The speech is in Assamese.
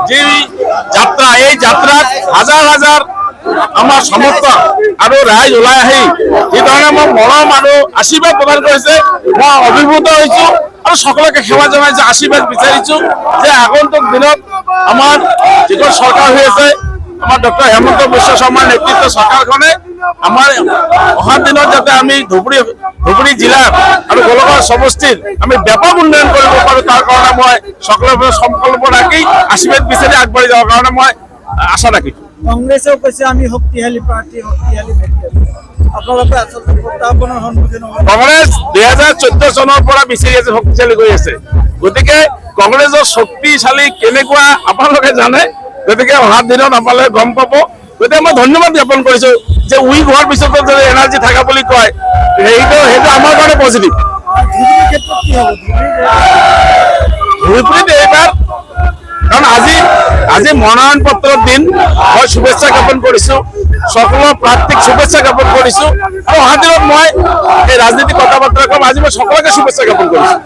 যে যাত্ৰা এই যাত্ৰাত হাজাৰ হাজাৰ আমাৰ সমৰ্থক আৰু ৰাইজ ওলাই আহি যিধৰণে মোক মৰম আৰু আশীৰ্বাদ প্ৰদান কৰিছে মই অভিভূত হৈছো আৰু সকলোকে সেৱা জনাইছো আশীৰ্বাদ বিচাৰিছো যে আগন্তুক দিনত আমাৰ যিখন চৰকাৰ হৈ আছে আমাৰ ডক্টৰ হেমন্ত বিশ্ব শৰ্মাৰ নেতৃত্বৰ চৰকাৰখনে আমাৰ অহা দিনত যাতে আমি ধুবুৰী জিলাত আৰু গোলগাঁও সমষ্টিত আমি ব্যাপক উন্নয়ন কৰিব পাৰো তাৰ কাৰণে মই সকলোৰে সংকল্প ৰাখি আশীৰ্বাদ বিচাৰি আগবাঢ়ি যাবৰ কাৰণে মই আশা ৰাখিছো। কংগ্ৰেছেও কৈছে আমি শক্তিশালী পাৰ্টি শক্তিশালী আপোনালোকে আচলতে প্ৰত্যাহ্বানৰ সন্মুখীন হ'ব। কংগ্ৰেছ 2014 চনৰ পৰা বিচাৰি আছে শক্তিশালী কৰি আছে গতিকে কংগ্ৰেছৰ শক্তিশালী কেনেকুৱা আপোনালোকে জানে গতিকে অহা দিনত আপোনালোকে গম পাব গতিকে মই ধন্যবাদ জ্ঞাপন কৰিছো যে উইক হোৱাৰ পিছতো যদি এনাৰ্জি থকা বুলি কয় সেইটো আমাৰ কাৰণে পজিটিভ। ধুবুৰীৰ ক্ষেত্ৰত কি হ'ব? ধুবুৰীত এইবাৰ কাৰণ আজি মনোনয়ন পত্ৰৰ দিন মই শুভেচ্ছা জ্ঞাপন কৰিছো সকলো প্ৰাৰ্থীক শুভেচ্ছা জ্ঞাপন কৰিছো আৰু অহা দিনত মই এই ৰাজনীতি কথা বতৰা কম আজি মই সকলোকে শুভেচ্ছা জ্ঞাপন কৰিছো।